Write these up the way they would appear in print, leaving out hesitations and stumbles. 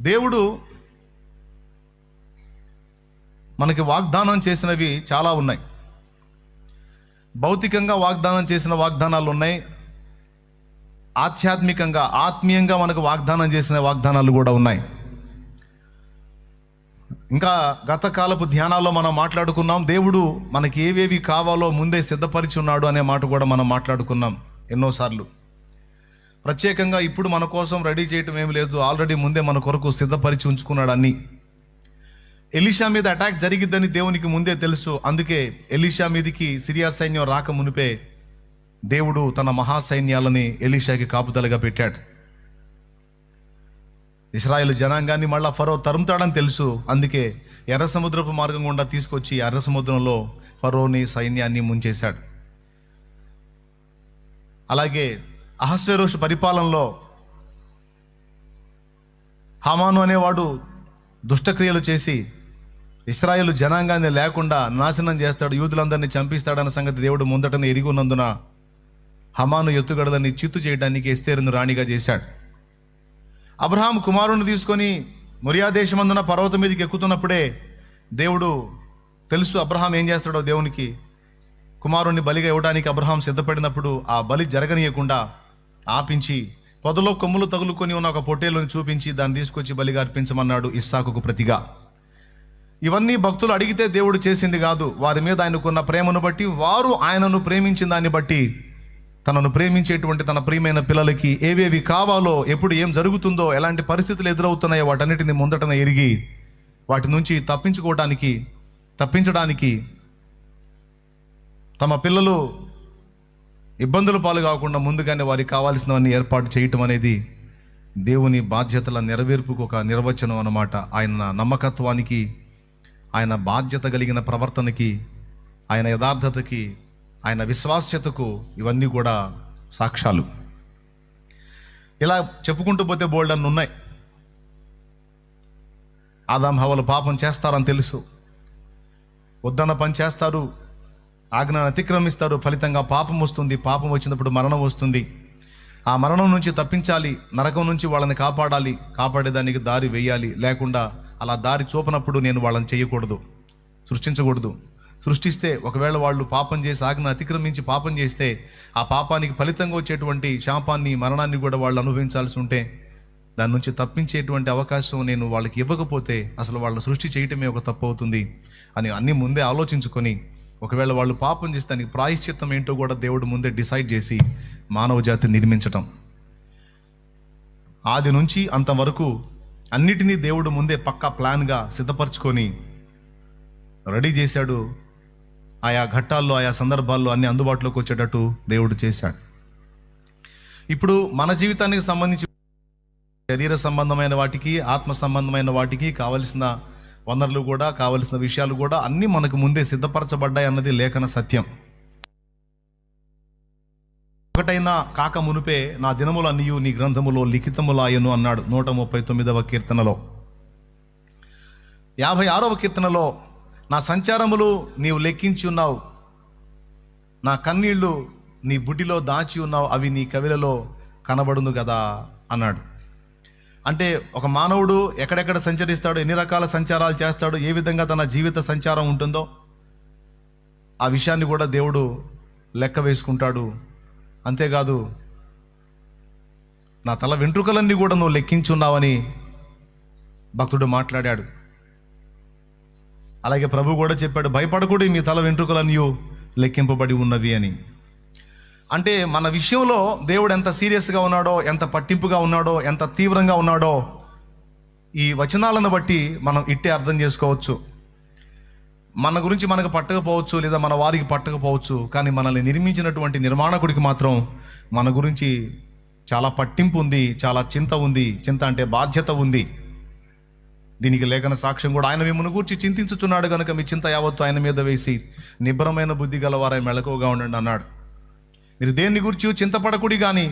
దేవుడు మనకి వాగ్దానం చేసినవి చాలా ఉన్నాయి. భౌతికంగా వాగ్దానం చేసిన వాగ్దానాలు ఉన్నాయి, ఆధ్యాత్మికంగా ఆత్మీయంగా మనకు వాగ్దానం చేసిన వాగ్దానాలు కూడా ఉన్నాయి. ఇంకా గత కాలపు ధ్యానాల్లో మనం మాట్లాడుకున్నాం, దేవుడు మనకి ఏవేవి కావాలో ముందే సిద్ధపరిచి ఉన్నాడు అనే మాట కూడా మనం మాట్లాడుకున్నాం ఎన్నోసార్లు. ప్రత్యేకంగా ఇప్పుడు మన కోసం రెడీ చేయటం ఏమి లేదు, ఆల్రెడీ ముందే మన కొరకు సిద్ధపరిచి ఉంచుకున్నాడు అన్నీ. ఎలీషా మీద అటాక్ జరిగిద్దని దేవునికి ముందే తెలుసు. అందుకే ఎలీషా మీదకి సిరియా సైన్యం రాక మునిపే దేవుడు తన మహాసైన్యాలని ఎలీషాకి కాపుదలగా పెట్టాడు. ఇశ్రాయేలు జనాంగాన్ని మళ్ళా ఫరో తరుముతాడని తెలుసు. అందుకే ఎర్ర సముద్రపు మార్గం గుండా తీసుకొచ్చి ఎర్ర సముద్రంలో ఫరోని సైన్యాన్ని ముంచేశాడు. అలాగే అహస్వేరోషు పరిపాలనలో హామాను అనేవాడు దుష్టక్రియలు చేసి ఇశ్రాయేలు జనాంగాన్ని లేకుండా నాశనం చేస్తాడు, యూదులందరినీ చంపిస్తాడన్న సంగతి దేవుడు ముందటనే ఎరిగి ఉన్నందున హమాను ఎత్తుగడలని చిత్తు చేయడానికి ఎస్తేరును రాణిగా చేశాడు. అబ్రహాం కుమారుని తీసుకొని మొరియా దేశమందున పర్వతం మీదకి ఎక్కుతున్నప్పుడే దేవుడు తెలుసు అబ్రహాం ఏం చేస్తాడో దేవునికి. కుమారుణ్ణి బలిగా ఇవ్వడానికి అబ్రహాం సిద్ధపడినప్పుడు ఆ బలి జరగనీయకుండా ఆపించి పొదలో కొమ్ములు తగులుకొని ఉన్న ఒక పొట్టేలుని చూపించి దాన్ని తీసుకొచ్చి బలిగా అర్పించమన్నాడు ఇస్సాకుకు ప్రతిగా. ఇవన్నీ భక్తులు అడిగితే దేవుడు చేసింది కాదు, వారి మీద ఆయనకున్న ప్రేమను బట్టి, వారు ఆయనను ప్రేమించిన దాన్ని బట్టి, తనను ప్రేమించేటువంటి తన ప్రియమైన పిల్లలకి ఏవేవి కావాలో, ఎప్పుడు ఏం జరుగుతుందో, ఎలాంటి పరిస్థితులు ఎదురవుతున్నాయో వాటన్నిటిని ముందటన ఎరిగి వాటి నుంచి తప్పించడానికి తమ పిల్లలు ఇబ్బందుల పాలు కాకుండా ముందుగానే వారికి కావాల్సినవన్నీ ఏర్పాటు చేయటం అనేది దేవుని బాధ్యతల నెరవేర్పుకు ఒక నిర్వచనం అన్నమాట. ఆయన నమ్మకత్వానికి, ఆయన బాధ్యత కలిగిన ప్రవర్తనకి, ఆయన యథార్థతకి, ఆయన విశ్వాస్యతకు ఇవన్నీ కూడా సాక్ష్యాలు. ఇలా చెప్పుకుంటూ పోతే బోల్డ్ అన్ని ఉన్నాయి. ఆదాం హవ్వలు పాపం చేస్తారని తెలుసు, వద్దన్న పని చేస్తారు, ఆజ్ఞను అతిక్రమిస్తారు, ఫలితంగా పాపం వస్తుంది. పాపం వచ్చినప్పుడు మరణం వస్తుంది. ఆ మరణం నుంచి తప్పించాలి, నరకం నుంచి వాళ్ళని కాపాడాలి, కాపాడేదానికి దారి వేయాలి. లేకుండా అలా దారి చూపనప్పుడు నేను వాళ్ళని చేయకూడదు, సృష్టించకూడదు. సృష్టిస్తే ఒకవేళ వాళ్ళు పాపం చేసి ఆజ్ఞను అతిక్రమించి పాపం చేస్తే ఆ పాపానికి ఫలితంగా వచ్చేటువంటి శాపాన్ని, మరణాన్ని కూడా వాళ్ళు అనుభవించాల్సి ఉంటే దాని నుంచి తప్పించేటువంటి అవకాశం నేను వాళ్ళకి ఇవ్వకపోతే అసలు వాళ్ళ సృష్టి చేయటమే ఒక తప్పు అవుతుంది అని అన్నీ ముందే ఆలోచించుకొని, ఒకవేళ వాళ్ళు పాపం చేస్తే దానికి ప్రాయశ్చిత్తం ఏంటో కూడా దేవుడు ముందే డిసైడ్ చేసి మానవ జాతిని నిర్మించటం. ఆది నుంచి అంతవరకు అన్నిటినీ దేవుడు ముందే పక్కా ప్లాన్గా సిద్ధపరచుకొని రెడీ చేశాడు. ఆయా ఘట్టాల్లో, ఆయా సందర్భాల్లో అన్ని అందుబాటులోకి వచ్చేటట్టు దేవుడు చేశాడు. ఇప్పుడు మన జీవితానికి సంబంధించి శరీర సంబంధమైన వాటికి, ఆత్మ సంబంధమైన వాటికి కావలసిన వనరులు కూడా, కావలసిన విషయాలు కూడా అన్నీ మనకు ముందే సిద్ధపరచబడ్డాయి అన్నది లేఖన సత్యం. ఒకటైనా కాక మునిపే నా దినములన్నీయు నీ గ్రంథములో లిఖితములాయను అన్నాడు 139వ కీర్తనలో. 56వ కీర్తనలో నా సంచారములు నీవు లెక్కించి ఉన్నావు, నా కన్నీళ్లు నీ బుడ్డిలో దాచి ఉన్నావు, అవి నీ కవిలలో కనబడును కదా అన్నాడు. అంటే ఒక మానవుడు ఎక్కడెక్కడ సంచరిస్తాడో, ఎన్ని రకాల సంచారాలు చేస్తాడో, ఏ విధంగా తన జీవిత సంచారం ఉంటుందో ఆ విషయాన్ని కూడా దేవుడు లెక్క వేసుకుంటాడు. అంతేకాదు నా తల వెంట్రుకలన్నీ కూడా నువ్వు లెక్కించున్నావని భక్తుడు మాట్లాడాడు. అలాగే ప్రభు కూడా చెప్పాడు, భయపడకూడదు, మీ తల వెంట్రుకలన్నీ లెక్కింపబడి ఉన్నవి అని. అంటే మన విషయంలో దేవుడు ఎంత సీరియస్గా ఉన్నాడో, ఎంత పట్టింపుగా ఉన్నాడో, ఎంత తీవ్రంగా ఉన్నాడో ఈ వచనాలను బట్టి మనం ఇట్టే అర్థం చేసుకోవచ్చు. మన గురించి మనకు పట్టకపోవచ్చు, లేదా మన వారికి పట్టకపోవచ్చు, కానీ మనల్ని నిర్మించినటువంటి నిర్మాణకుడికి మాత్రం మన గురించి చాలా పట్టింపు ఉంది, చాలా చింత ఉంది. చింత అంటే బాధ్యత ఉంది. దీనికి లేఖన సాక్ష్యం కూడా, ఆయన మిమ్మల్ని గూర్చి చింతించుచున్నాడు కనుక మీ చింత యావత్తు ఆయన మీద వేసి నిబ్బరమైన బుద్ధి గలవారై మెలకువగా ఉండండి అన్నాడు. మీరు దేన్ని గురించి చింతపడకుడి, కానీ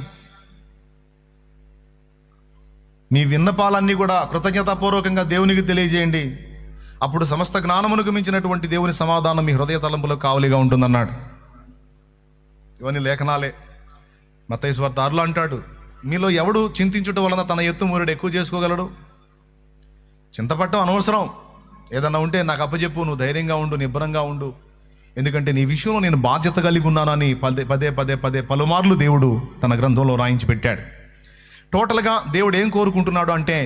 మీ విన్నపాలన్నీ కూడా కృతజ్ఞతాపూర్వకంగా దేవునికి తెలియజేయండి. అప్పుడు సమస్త జ్ఞానమునకు మించినటువంటి దేవుని సమాధానం మీ హృదయ తలంపులకు కావలిగా ఉంటుందన్నాడు. ఇవన్నీ లేఖనాలే. మత్తయి సువార్త 6లో అంటాడు, మీలో ఎవడు చింతించుట వలన తన ఎత్తు మూరుడు ఎక్కువ చేసుకోగలడు? చింతపట్టం అనవసరం. ఏదన్నా ఉంటే నాకు అప్పచెప్పు, నువ్వు ధైర్యంగా ఉండు, నిబ్బరంగా ఉండు, ఎందుకంటే నీ విషయంలో నేను బాధ్యత కలిగి ఉన్నానని పదే పలుమార్లు దేవుడు తన గ్రంథంలో రాయించి పెట్టాడు. టోటల్గా దేవుడు ఏం కోరుకుంటున్నాడు అంటే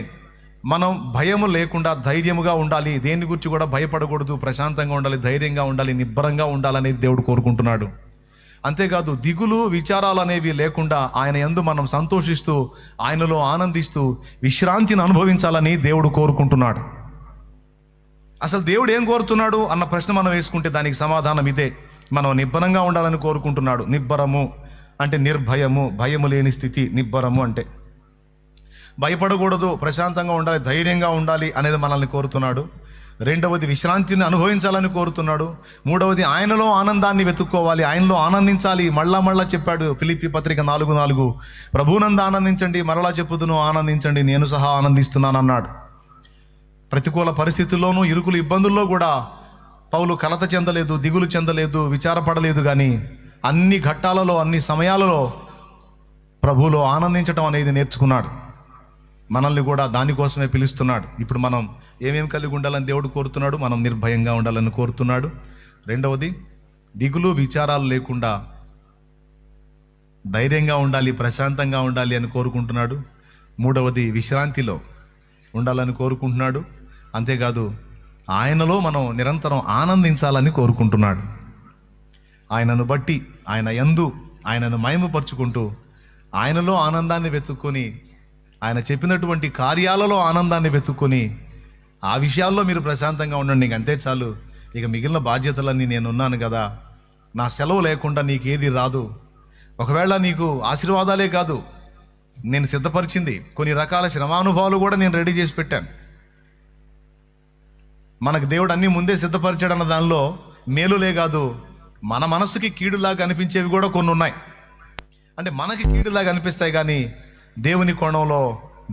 మనం భయము లేకుండా ధైర్యముగా ఉండాలి, దేని గురించి కూడా భయపడకూడదు, ప్రశాంతంగా ఉండాలి, ధైర్యంగా ఉండాలి, నిబ్బరంగా ఉండాలనేది దేవుడు కోరుకుంటున్నాడు. అంతేకాదు దిగులు విచారాలు అనేవి లేకుండా ఆయన యందు మనం సంతోషిస్తూ ఆయనలో ఆనందిస్తూ విశ్రాంతిని అనుభవించాలని దేవుడు కోరుకుంటున్నాడు. అసలు దేవుడు ఏం కోరుతున్నాడు అన్న ప్రశ్న మనం వేసుకుంటే దానికి సమాధానం ఇదే. మనం నిబ్బరంగా ఉండాలని కోరుకుంటున్నాడు. నిబ్బరము అంటే నిర్భయము, భయము లేని స్థితి. నిబ్బరము అంటే భయపడకూడదు, ప్రశాంతంగా ఉండాలి, ధైర్యంగా ఉండాలి అనేది మనల్ని కోరుతున్నాడు. రెండవది విశ్రాంతిని అనుభవించాలని కోరుతున్నాడు. మూడవది ఆయనలో ఆనందాన్ని వెతుక్కోవాలి, ఆయనలో ఆనందించాలి. మళ్ళా చెప్పాడు ఫిలిప్పీ పత్రిక 4:4, ప్రభువునందు ఆనందించండి, మరలా చెప్పుదును ఆనందించండి, నేను సహా ఆనందిస్తున్నాను అన్నాడు. ప్రతికూల పరిస్థితుల్లోనూ ఇరుకులు ఇబ్బందుల్లో కూడా పౌలు కలత చెందలేదు, దిగులు చెందలేదు, విచారపడలేదు. కానీ అన్ని ఘట్టాలలో అన్ని సమయాలలో ప్రభువులో ఆనందించడం అనేది నేర్చుకున్నాడు. మనల్ని కూడా దానికోసమే పిలుస్తున్నాడు. ఇప్పుడు మనం ఏమేమి కలిగి ఉండాలని దేవుడు కోరుతున్నాడు? మనం నిర్భయంగా ఉండాలని కోరుతున్నాడు. రెండవది దిగులు విచారాలు లేకుండా ధైర్యంగా ఉండాలి, ప్రశాంతంగా ఉండాలి అని కోరుకుంటున్నాడు. మూడవది విశ్రాంతిలో ఉండాలని కోరుకుంటున్నాడు. అంతేకాదు ఆయనలో మనం నిరంతరం ఆనందించాలని కోరుకుంటున్నాడు. ఆయనను బట్టి, ఆయన యందు ఆయనను మహిమపరుచుకుంటూ ఆయనలో ఆనందాన్ని వెతుక్కొని, ఆయన చెప్పినటువంటి కార్యాలలో ఆనందాన్ని వెతుక్కొని ఆ విషయాల్లో మీరు ప్రశాంతంగా ఉండండి. ఇంక అంతే చాలు, ఇక మిగిలిన బాధ్యతలన్నీ నేనున్నాను కదా, నా సెలవు లేకుండా నీకేది రాదు. ఒకవేళ నీకు ఆశీర్వాదాలే కాదు, నేను సిద్ధపరిచింది కొన్ని రకాల శ్రమానుభవాలు కూడా నేను రెడీ చేసి పెట్టాను. మనకు దేవుడు అన్నీ ముందే సిద్ధపరిచాడు అన్న దానిలో మేలులే కాదు, మన మనసుకి కీడులాగా అనిపించేవి కూడా కొన్ని ఉన్నాయి. అంటే మనకి కీడులాగా అనిపిస్తాయి, కానీ దేవుని కోణంలో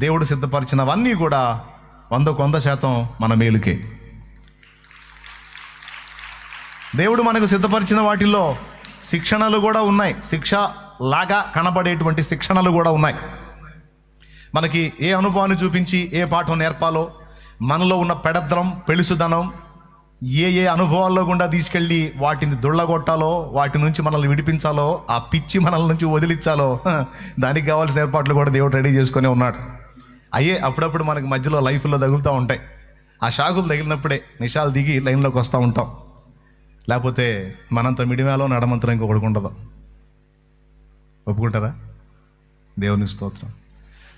దేవుడు సిద్ధపరిచినవన్నీ కూడా 100% మన మేలుకే. దేవుడు మనకు సిద్ధపరిచిన వాటిల్లో శిక్షణలు కూడా ఉన్నాయి. శిక్ష లాగా కనబడేటువంటి శిక్షణలు కూడా ఉన్నాయి. మనకి ఏ అనుభవాన్ని చూపించి ఏ పాఠం నేర్పాలో, మనలో ఉన్న పెడద్రం, పెళుసుదనం, ఏ అనుభవాల్లో గుండా తీసుకెళ్ళి వాటిని దుళ్ళగొట్టాలో, వాటి నుంచి మనల్ని విడిపించాలో, ఆ పిచ్చి మనల నుంచి వదిలించాలో, దానికి కావాల్సిన ఏర్పాట్లు కూడా దేవుడు రెడీ చేసుకునే ఉన్నాడు. అప్పుడప్పుడు మనకి మధ్యలో లైఫ్లో తగులుతూ ఉంటాయి. ఆ షాకులు తగిలినప్పుడే నిషాలు దిగి లైన్లోకి వస్తూ ఉంటాం. లేకపోతే మనంత మిడిమేలో నడమంతరం ఇంకొకటి ఉండదు. ఒప్పుకుంటారా? దేవుని స్తోత్రం.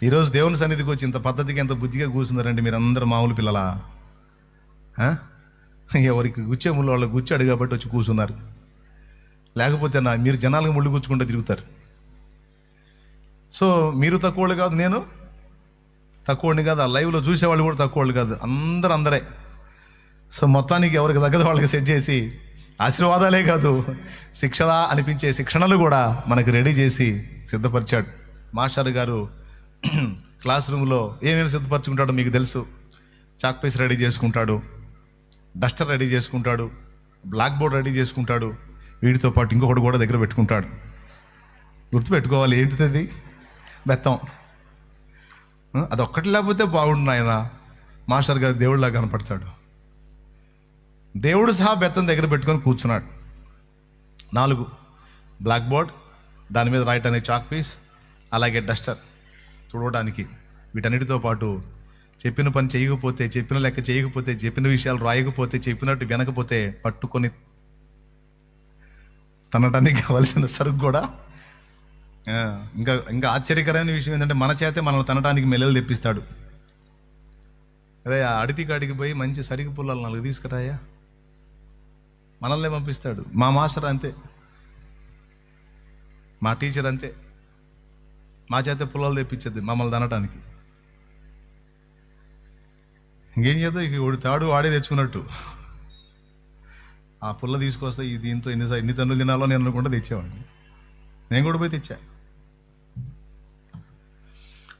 ఈరోజు దేవుని సన్నిధికి వచ్చి ఇంత పద్ధతికి ఎంత బుద్ధిగా కూర్చున్నారంటే మీరు అందరూ మామూలు పిల్లలా? ఎవరికి గుచ్చే ముళ్ళు వాళ్ళకి గుచ్చాడు కాబట్టి వచ్చి కూర్చున్నారు. లేకపోతే మీరు జనాలకు ముళ్ళు గుచ్చుకుంటే తిరుగుతారు. సో మీరు తక్కువళ్ళు కాదు, నేను తక్కువని కాదు, ఆ లైవ్లో చూసేవాళ్ళు కూడా తక్కువళ్ళు కాదు, అందరే. సో మొత్తానికి ఎవరికి తగ్గదు వాళ్ళకి సెట్ చేసి ఆశీర్వాదాలే కాదు, శిక్షలా అనిపించే శిక్షణలు కూడా మనకు రెడీ చేసి సిద్ధపరిచాడు. మాస్టర్ గారు క్లాస్ రూమ్లో ఏమేమి సిద్ధపరచుకుంటాడో మీకు తెలుసు. చాక్ పీస్ రెడీ చేసుకుంటాడు, డస్టర్ రెడీ చేసుకుంటాడు, బ్లాక్ బోర్డ్ రెడీ చేసుకుంటాడు, వీటితో పాటు ఇంకొకటి కూడా దగ్గర పెట్టుకుంటాడు. గుర్తుపెట్టుకోవాలి, ఏంటిది? బెత్తం. అదొక్కటి లేకపోతే బాగుండు ఆయన. మాస్టర్ గారు దేవుడిలా కనపడతాడు. దేవుడు సహా బెత్తం దగ్గర పెట్టుకొని కూర్చున్నాడు. 4 బ్లాక్ బోర్డ్, దాని మీద రాయటానికి చాక్ పీస్, అలాగే డస్టర్ తుడవడానికి. వీటన్నిటితో పాటు చెప్పిన పని చేయకపోతే, చెప్పిన లెక్క చేయకపోతే, చెప్పిన విషయాలు రాయకపోతే, చెప్పినట్టు వినకపోతే పట్టుకొని తనటానికి కావలసిన సరుకు కూడా. ఇంకా ఆశ్చర్యకరమైన విషయం ఏంటంటే మన చేతే మనల్ని తనటానికి మెల్లలు తెప్పిస్తాడు. అరే అడితి కాడికి పోయి మంచి సరికి పుల్లలు 4 తీసుకురాయా, మనల్నే పంపిస్తాడు. మా మాస్టర్ అంతే, మా టీచర్ అంతే, మా చేతే పుల్లలు తెప్పించేది మమ్మల్ని తనటానికి. ఇంకేం చేద్దాం, ఇక వాడు తాడు వాడే తెచ్చుకున్నట్టు. ఆ పుల్ల తీసుకొస్తే దీంతో ఎన్ని తన్నులు తినాలో నేను అనుకుంటే తెచ్చేవాడిని. నేను కూడా పోయి తెచ్చా.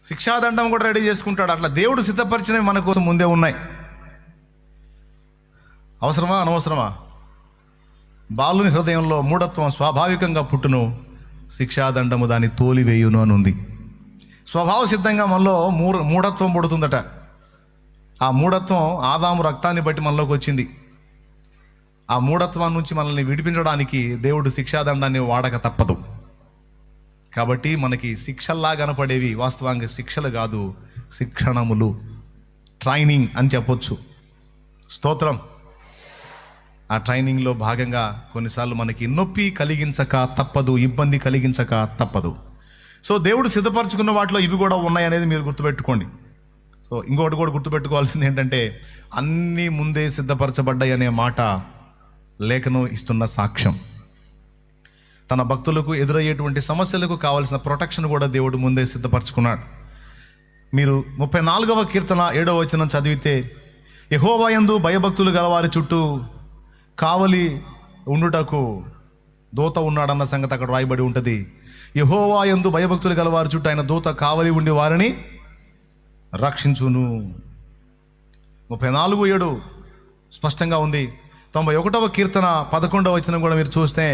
శిక్షాదండం కూడా రెడీ చేసుకుంటాడు. అట్లా దేవుడు సిద్ధపరిచినవి మన కోసం ముందే ఉన్నాయి. అవసరమా అనవసరమా? బాలుని హృదయంలో మూఢత్వం స్వాభావికంగా పుట్టును, శిక్షాదండము దాన్ని తోలివేయును అని ఉంది. స్వభావ సిద్ధంగా మనలో మూఢత్వం పుడుతుందట. ఆ మూఢత్వం ఆదాము రక్తాన్ని బట్టి మనలోకి వచ్చింది. ఆ మూఢత్వం నుంచి మనల్ని విడిపించడానికి దేవుడు శిక్షాదండాన్ని వాడక తప్పదు. కాబట్టి మనకి శిక్షల్లా కనపడేవి వాస్తవంగా శిక్షలు కాదు, శిక్షణములు, ట్రైనింగ్ అని చెప్పొచ్చు. స్తోత్రం. ఆ ట్రైనింగ్లో భాగంగా కొన్నిసార్లు మనకి నొప్పి కలిగించక తప్పదు, ఇబ్బంది కలిగించక తప్పదు. సో దేవుడు సిద్ధపరచుకున్న వాటిలో ఇవి కూడా ఉన్నాయనేది మీరు గుర్తుపెట్టుకోండి. సో ఇంకొకటి కూడా గుర్తుపెట్టుకోవాల్సింది ఏంటంటే, అన్నీ ముందే సిద్ధపరచబడ్డాయి అనే మాట లేఖనం ఇస్తున్న సాక్ష్యం. తన భక్తులకు ఎదురయ్యేటువంటి సమస్యలకు కావాల్సిన ప్రొటెక్షన్ కూడా దేవుడు ముందే సిద్ధపరచుకున్నాడు. మీరు 34వ కీర్తన 7వ వచనం చదివితే, యెహోవా యందు భయభక్తులు గలవారి చుట్టూ కావలి ఉండుటకు దూత ఉన్నాడన్న సంగతి అక్కడ రాయబడి ఉంటుంది. యెహోవా యందు భయభక్తులు గలవారి చుట్టూ ఆయన దూత కావలి ఉండి వారిని రక్షించును. 34:7 స్పష్టంగా ఉంది. 91వ కీర్తన 11వ వచనం కూడా మీరు చూస్తే,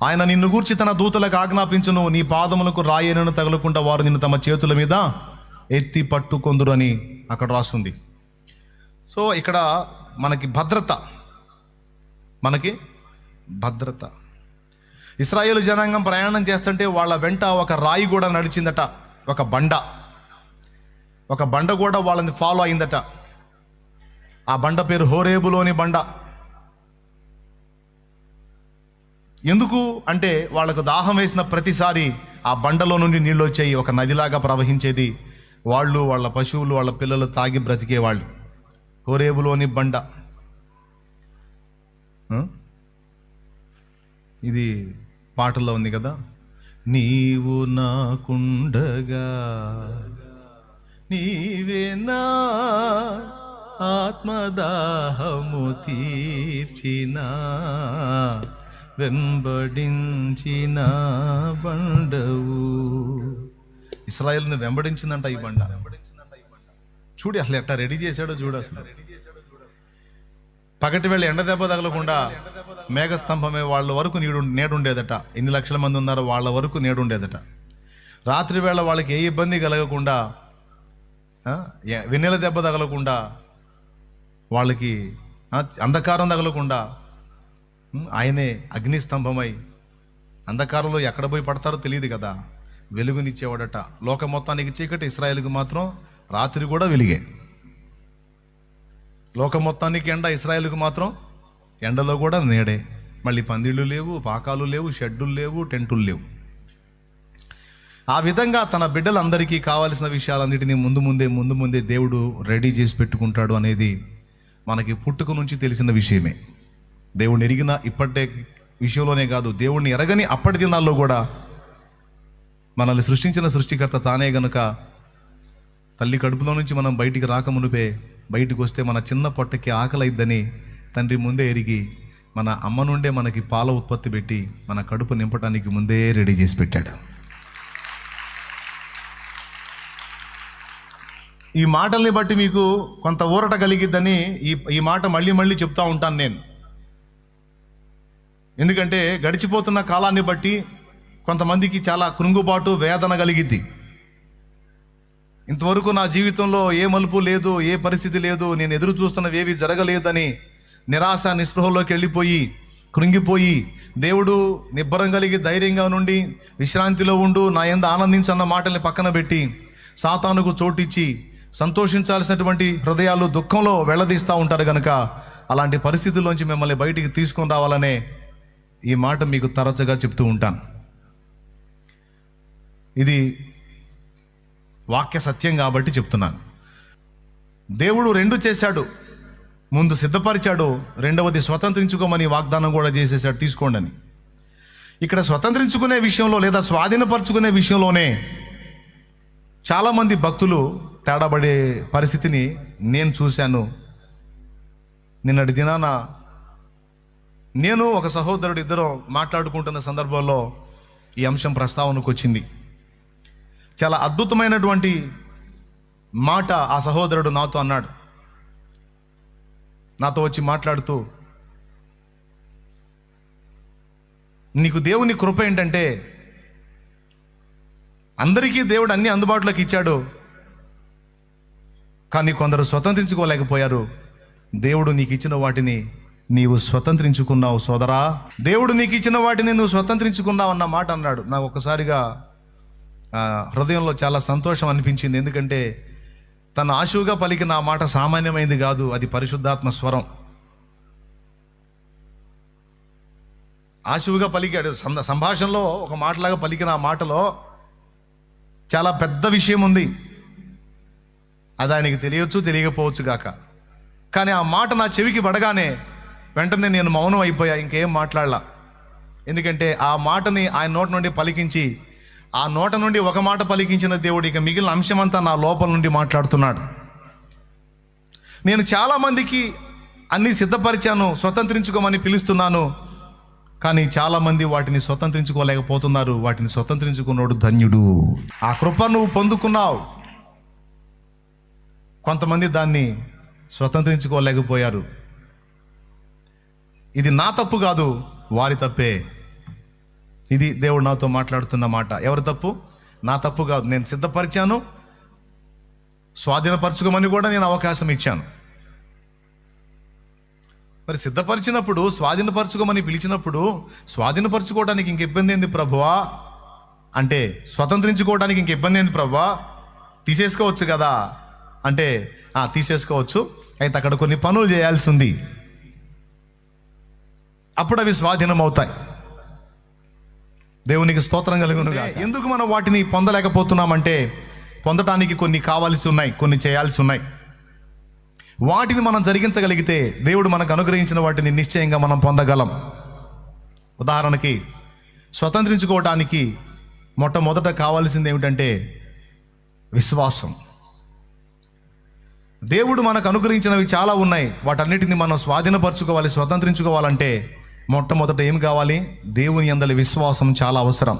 ఆయన నిన్ను గూర్చి తన దూతలకు ఆజ్ఞాపించును, నీ పాదములకు రాయేనను తగలకుండా వారు నిన్ను తమ చేతుల మీద ఎత్తి పట్టుకొందురు అని అక్కడ రాస్తుంది. సో ఇక్కడ మనకి భద్రత. ఇశ్రాయేలు జనాంగం ప్రయాణం చేస్తుంటే వాళ్ళ వెంట ఒక రాయి కూడా నడిచిందట, ఒక బండ కూడా వాళ్ళని ఫాలో అయిందట. ఆ బండ పేరు హోరేబులోని బండ. ఎందుకు అంటే, వాళ్ళకు దాహం వేసిన ప్రతిసారి ఆ బండలో నుండి నీళ్ళు వచ్చాయి, ఒక నదిలాగా ప్రవహించేది. వాళ్ళు, వాళ్ళ పశువులు, వాళ్ళ పిల్లలు తాగి బ్రతికేవాళ్ళు. హోరేబులోని బండ. ఇది పాటల్లో ఉంది కదా, నీవు నాకుండగా నీవే నా ఆత్మదాహము తీర్చిన వెంబడించిన బండవు. ఇశ్రాయేలుని వెంబడించిందంట ఈ బండ. చూడు అసలు ఎట్లా రెడీ చేశాడో చూడు. అసలు పగటి వేళ ఎండ దెబ్బ తగలకుండా మేఘస్తంభమే వాళ్ళ వరకు నేడుండేదట. ఎన్ని లక్షల మంది ఉన్నారో వాళ్ళ వరకు నేడుండేదట. రాత్రి వేళ వాళ్ళకి ఏ ఇబ్బంది కలగకుండా, వెన్నెల దెబ్బ తగలకుండా, వాళ్ళకి అంధకారం తగలకుండా ఆయనే అగ్నిస్తంభమై, అంధకారంలో ఎక్కడ పోయి పడతారో తెలియదు కదా, వెలుగునిచ్చేవాడట. లోకం మొత్తానికి చీకటి, ఇశ్రాయేలుకి మాత్రం రాత్రి కూడా వెలిగే. లోకం మొత్తానికి ఎండ, ఇశ్రాయేలుకి మాత్రం ఎండలో కూడా నీడే. మళ్ళీ పందిళ్ళు లేవు, పాకాలు లేవు, షెడ్డులు లేవు, టెంటులు లేవు. ఆ విధంగా తన బిడ్డలందరికీ కావాల్సిన విషయాలన్నిటినీ ముందు ముందే దేవుడు రెడీ చేసి పెట్టుకుంటాడు అనేది మనకి పుట్టుక నుంచి తెలిసిన విషయమే. దేవుడిని ఎరిగిన ఇప్పటి విషయంలోనే కాదు, దేవుడిని ఎరగని అప్పటి దినాల్లో కూడా మనల్ని సృష్టించిన సృష్టికర్త తానే గనుక తల్లి కడుపులో నుంచి మనం బయటికి రాకమునుపే, బయటికి వస్తే మన చిన్న పొట్టకి ఆకలైద్దని తండ్రి ముందే ఎరిగి మన అమ్మ నుండే మనకి పాల ఉత్పత్తి పెట్టి మన కడుపు నింపడానికి ముందే రెడీ చేసి పెట్టాడు. ఈ మాటల్ని బట్టి మీకు కొంత ఊరట కలిగిద్దని ఈ మాట మళ్ళీ చెప్తా ఉంటాను నేను. ఎందుకంటే గడిచిపోతున్న కాలాన్ని బట్టి కొంతమందికి చాలా కృంగుబాటు, వేదన కలిగిద్ది. ఇంతవరకు నా జీవితంలో ఏ మలుపు లేదు, ఏ పరిస్థితి లేదు, నేను ఎదురు చూస్తున్నవి ఏవి జరగలేదని నిరాశ నిస్పృహలోకి వెళ్ళిపోయి కృంగిపోయి, దేవుడు నిబ్బరం కలిగి ధైర్యంగా నుండి విశ్రాంతిలో ఉండు, నా యందు ఆనందించన్న మాటల్ని పక్కన పెట్టి సాతానుకు చోటిచ్చి సంతోషించాల్సినటువంటి హృదయాలు దుఃఖంలో వెళ్ళదీస్తూ ఉంటారు. కనుక అలాంటి పరిస్థితుల్లోంచి మిమ్మల్ని బయటికి తీసుకొని రావాలనే ఈ మాట మీకు తరచుగా చెప్తూ ఉంటాను. ఇది వాక్య సత్యం కాబట్టి చెప్తున్నాను. దేవుడు 2 చేశాడు. ముందు సిద్ధపరిచాడు, రెండవది స్వతంత్రించుకోమని వాగ్దానం కూడా చేసేసాడు, తీసుకోండి అని. ఇక్కడ స్వతంత్రించుకునే విషయంలో లేదా స్వాధీనపరచుకునే విషయంలోనే చాలామంది భక్తులు తేడాపడే పరిస్థితిని నేను చూశాను. నిన్నటి దినాన నేను ఒక సహోదరుడు ఇద్దరం మాట్లాడుకుంటున్న సందర్భంలో ఈ అంశం ప్రస్తావనకు వచ్చింది. చాలా అద్భుతమైనటువంటి మాట ఆ సహోదరుడు నాతో అన్నాడు. నాతో వచ్చి మాట్లాడుతూ, నీకు దేవుని కృప ఏంటంటే అందరికీ దేవుడు అన్ని అందుబాటులోకి ఇచ్చాడు, కానీ కొందరు స్వతంత్రించుకోలేకపోయారు. దేవుడు నీకు ఇచ్చిన వాటిని నీవు స్వతంత్రించుకున్నావు సోదరా. దేవుడు నీకు ఇచ్చిన వాటిని నువ్వు స్వతంత్రించుకున్నావు అన్న మాట అన్నాడు. నాకు ఒక్కసారిగా హృదయంలో చాలా సంతోషం అనిపించింది. ఎందుకంటే తన ఆశువుగా పలికిన ఆ మాట సామాన్యమైంది కాదు, అది పరిశుద్ధాత్మ స్వరం. ఆశువుగా పలికాడు, సంభాషణలో ఒక మాటలాగా పలికిన ఆ మాటలో చాలా పెద్ద విషయం ఉంది. అది ఆయనకి తెలియచ్చు, తెలియకపోవచ్చు గాక. కానీ ఆ మాట నా చెవికి పడగానే వెంటనే నేను మౌనం అయిపోయా, ఇంకేం మాట్లాడలా. ఎందుకంటే ఆ మాటని ఆయన నోట నుండి పలికించి, ఆ నోట నుండి ఒక మాట పలికించిన దేవుడు ఇక మిగిలిన అంశమంతా నా లోపల నుండి మాట్లాడుతున్నాడు. నేను చాలామందికి అన్నీ సిద్ధపరిచాను, స్వతంత్రించుకోమని పిలుస్తున్నాను. కానీ చాలామంది వాటిని స్వతంత్రించుకోలేకపోతున్నారు. వాటిని స్వతంత్రించుకున్నాడు ధన్యుడు. ఆ కృప నువ్వు పొందుకున్నావు. కొంతమంది దాన్ని స్వతంత్రించుకోలేకపోయారు. ఇది నా తప్పు కాదు, వారి తప్పే. ఇది దేవుడు నాతో మాట్లాడుతున్న మాట. ఎవరి తప్పు? నా తప్పు కాదు. నేను సిద్ధపరిచాను, స్వాధీనపరచుకోమని కూడా నేను అవకాశం ఇచ్చాను. మరి సిద్ధపరిచినప్పుడు, స్వాధీనపరచుకోమని పిలిచినప్పుడు స్వాధీనపరచుకోవడానికి ఇంక ఇబ్బంది ఏంది ప్రభువా అంటే, స్వతంత్రించుకోవడానికి ఇంక ఇబ్బంది ఏంది ప్రభువా, తీసేసుకోవచ్చు కదా అంటే, తీసేసుకోవచ్చు. అయితే అక్కడ కొన్ని పనులు చేయాల్సి ఉంది, అప్పుడు అవి స్వాధీనం అవుతాయి. దేవునికి స్తోత్రం కలుగునుగా. ఎందుకు మనం వాటిని పొందలేకపోతున్నామంటే, పొందటానికి కొన్ని కావాల్సి ఉన్నాయి, కొన్ని చేయాల్సి ఉన్నాయి. వాటిని మనం జరిగించగలిగితే దేవుడు మనకు అనుగ్రహించిన వాటిని నిశ్చయంగా మనం పొందగలం. ఉదాహరణకి, స్వతంత్రించుకోవడానికి మొట్టమొదట కావాల్సింది ఏమిటంటే విశ్వాసం. దేవుడు మనకు అనుగ్రహించినవి చాలా ఉన్నాయి. వాటన్నిటిని మనం స్వాధీనపరచుకోవాలి, స్వతంత్రించుకోవాలంటే మొట్టమొదట ఏం కావాలి? దేవుని యందలి విశ్వాసం చాలా అవసరం.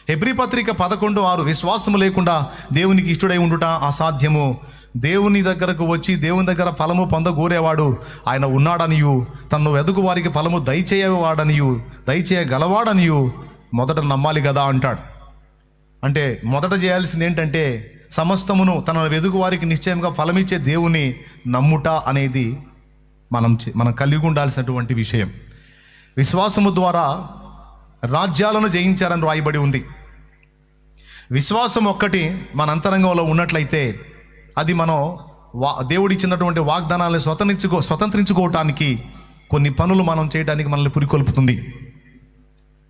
హెబ్రీ పత్రిక 11:6, విశ్వాసము లేకుండా దేవునికి ఇష్టడై ఉండుట అసాధ్యము. దేవుని దగ్గరకు వచ్చి దేవుని దగ్గర ఫలము పొందగోరేవాడు ఆయన ఉన్నాడనియు, తన్ను వెదుకు వారికి ఫలము దయచేయగలవాడనియు మొదట నమ్మాలి కదా అంటాడు. అంటే మొదట చేయాల్సింది ఏంటంటే, సమస్తమును తన వెదుకు వారికి నిశ్చయంగా ఫలమిచ్చే దేవుని నమ్ముట అనేది మనం కలిగి ఉండాల్సినటువంటి విషయం. విశ్వాసము ద్వారా రాజ్యాలను జయించారని రాయబడి ఉంది. విశ్వాసం ఒక్కటి మన అంతరంగంలో ఉన్నట్లయితే అది మనం దేవుడిచ్చినటువంటి వాగ్దానాలను స్వతంత్రించుకోవటానికి కొన్ని పనులు మనం చేయడానికి మనల్ని పురికొల్పుతుంది.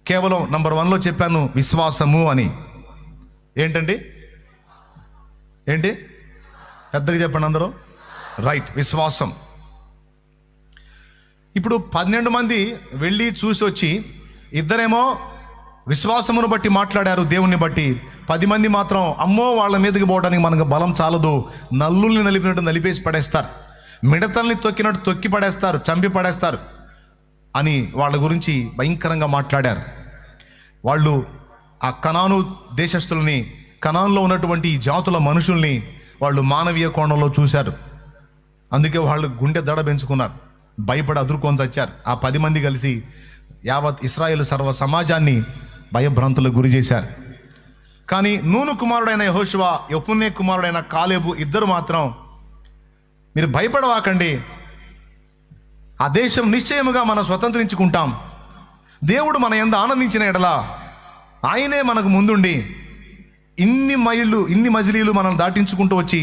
కేవలం నంబర్ 1లో చెప్పాను విశ్వాసము అని. ఏంటండి? ఏంటి? పెద్దగా చెప్పండి అందరూ. రైట్, విశ్వాసం. ఇప్పుడు 12 మంది వెళ్ళి చూసి వచ్చి, ఇద్దరేమో విశ్వాసమును బట్టి మాట్లాడారు, దేవుణ్ణి బట్టి. 10 మంది మాత్రం అమ్మో వాళ్ళ మీదకి పోవడానికి మనకు బలం చాలదు, నల్లుల్ని నలిపినట్టు నలిపేసి పడేస్తారు, మిడతల్ని తొక్కినట్టు తొక్కి పడేస్తారు, చంపి పడేస్తారు అని వాళ్ళ గురించి భయంకరంగా మాట్లాడారు. వాళ్ళు ఆ కనాను దేశస్తుల్ని, కనాన్లో ఉన్నటువంటి ఈ జాతుల మనుషుల్ని వాళ్ళు మానవీయ కోణంలో చూశారు. అందుకే వాళ్ళు గుండె దడ పెంచుకున్నారు, భయపడి అదురుకొని చచ్చారు. ఆ 10 మంది కలిసి యావత్ ఇశ్రాయేలు సర్వ సమాజాన్ని భయభ్రాంతులకు గురి చేశారు. కానీ నూను కుమారుడైన యెహోషువ, యెఫున్నె కుమారుడైన కాలేబు ఇద్దరు మాత్రం, మీరు భయపడవాకండి, ఆ దేశం నిశ్చయముగా మనం స్వతంత్రించుకుంటాం. దేవుడు మన యందు ఆనందించిన ఎడల ఆయనే మనకు ముందుండి ఇన్ని మజిలీలు మనల్ని దాటించుకుంటూ వచ్చి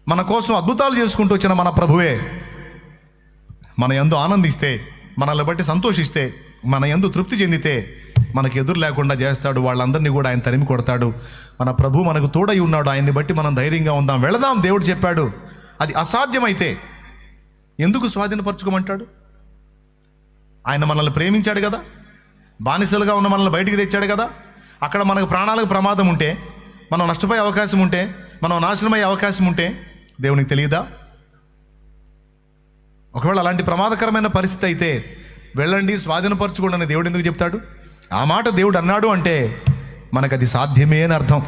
మన కోసం అద్భుతాలు చేసుకుంటూ వచ్చిన మన ప్రభువే మన యందు ఆనందిస్తే, మనల్ని బట్టి సంతోషిస్తే, మన యందు తృప్తి చెందితే మనకు ఎదురు లేకుండా చేస్తాడు. వాళ్ళందరినీ కూడా ఆయన తరిమి కొడతాడు. మన ప్రభు మనకు తోడై ఉన్నాడు. ఆయన్ని బట్టి మనం ధైర్యంగా ఉందాం, వెళదాం. దేవుడు చెప్పాడు. అది అసాధ్యమైతే ఎందుకు స్వాధీనపరచుకోమంటాడు? ఆయన మనల్ని ప్రేమించాడు కదా, బానిసలుగా ఉన్న మనల్ని బయటికి తెచ్చాడు కదా. అక్కడ మనకు ప్రాణాలకు ప్రమాదం ఉంటే, మనం నష్టపోయే అవకాశం ఉంటే, మనం నాశనమయ్యే అవకాశం ఉంటే దేవునికి తెలియదా? ఒకవేళ అలాంటి ప్రమాదకరమైన పరిస్థితి అయితే వెళ్ళండి, స్వాధీనపరచుకోండి అని దేవుడు ఎందుకు చెప్తాడు? ఆ మాట దేవుడు అన్నాడు అంటే మనకు అది సాధ్యమే అని అర్థం.